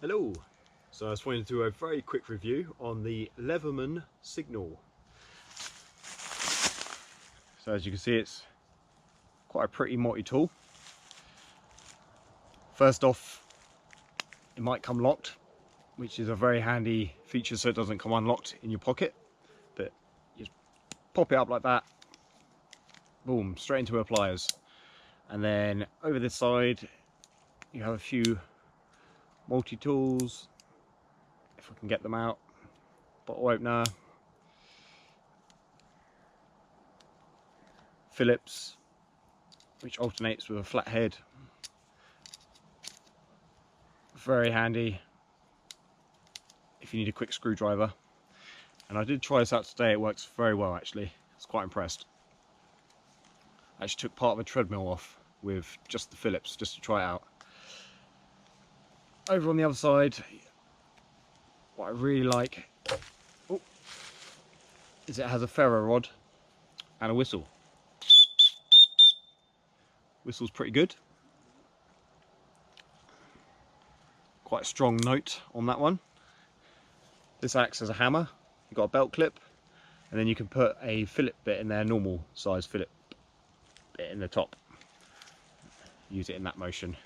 Hello, so I just wanted to do a very quick review on the Leatherman Signal. So as you can see, it's quite a pretty multi-tool. First off, it might come locked, which is a very handy feature so it doesn't come unlocked in your pocket. But you just pop it up like that, boom, straight into her pliers. And then over this side, you have a few multi-tools, if I can get them out. Bottle opener, Phillips, which alternates with a flat head. Very handy if you need a quick screwdriver. And I did try this out today, it works very well actually. I was quite impressed. I actually took part of a treadmill off with just the Phillips just to try it out. Over on the other side, what I really like is it has a ferro rod and a whistle. Whistle's pretty good. Quite a strong note on that one. This acts as a hammer. You've got a belt clip, and then you can put a fillet bit in there, normal size fillet bit in the top. Use it in that motion.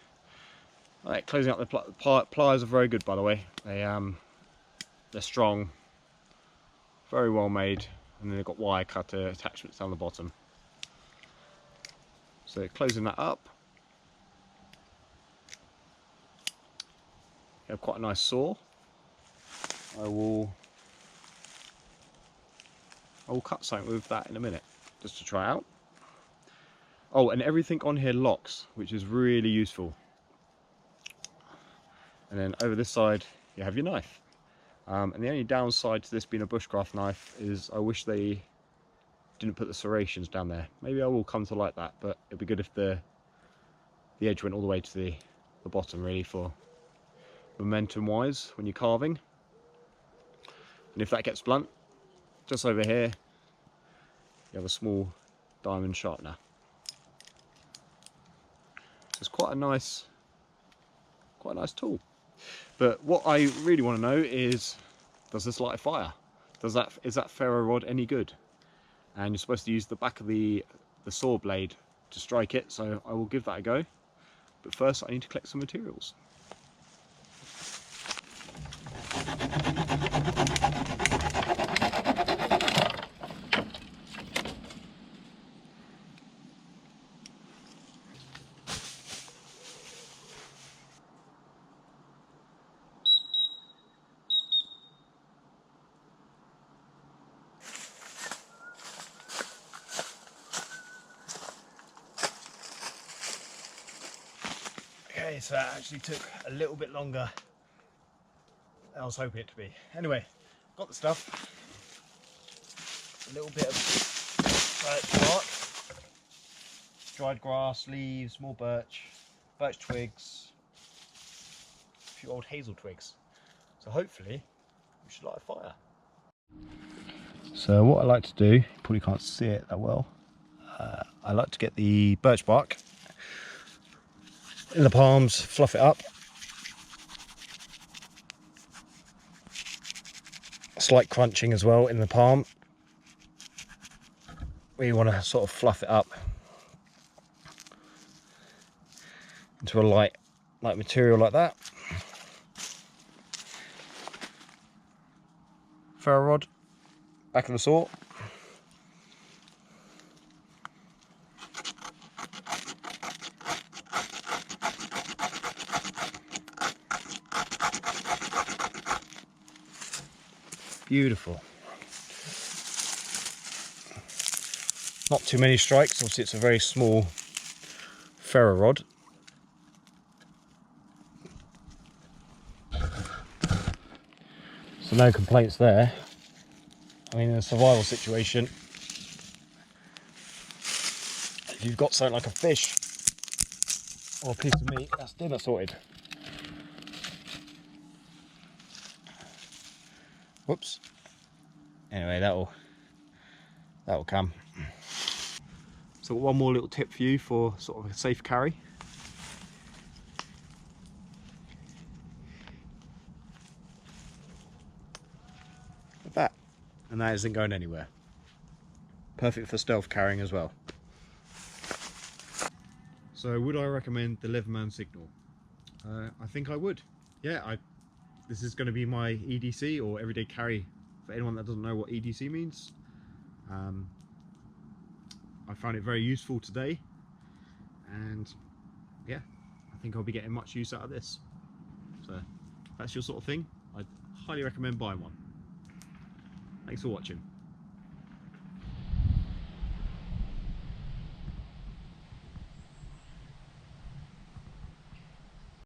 Alright, closing up the pliers are very good, by the way. They're strong, very well made, and then they've got wire cutter attachments down the bottom. So closing that up, you have quite a nice saw. I will cut something with that in a minute, just to try out. Oh, and everything on here locks, which is really useful. And then over this side, you have your knife. And the only downside to this being a bushcraft knife is I wish they didn't put the serrations down there. Maybe I will come to like that, but it'd be good if the edge went all the way to the bottom, really, for momentum wise when you're carving. And if that gets blunt, just over here you have a small diamond sharpener. So it's quite a nice tool. But what I really want to know is, does this light a fire? Is that ferro rod any good? And you're supposed to use the back of the saw blade to strike it, so I will give that a go. But first I need to collect some materials. Okay, so that actually took a little bit longer than I was hoping it to be. Anyway, got the stuff. A little bit of birch bark, dried grass, leaves, more birch twigs, a few old hazel twigs. So hopefully we should light a fire. So what I like to do, you probably can't see it that well, I like to get the birch bark in the palms, fluff it up. Slight crunching as well in the palm. We want to sort of fluff it up into a light material like that. Ferro rod, back of the saw. Beautiful. Not too many strikes, obviously it's a very small ferro rod. So no complaints there. I mean, in a survival situation, if you've got something like a fish or a piece of meat, that's dinner sorted. Whoops. Anyway, that'll come. So one more little tip for you for sort of a safe carry. and that isn't going anywhere. Perfect for stealth carrying as well. So would I recommend the Leatherman Signal? I think I would. Yeah, this is going to be my EDC, or everyday carry, for anyone that doesn't know what EDC means. I found it very useful today, and yeah, I think I'll be getting much use out of this. So if that's your sort of thing, I'd highly recommend buying one. Thanks for watching.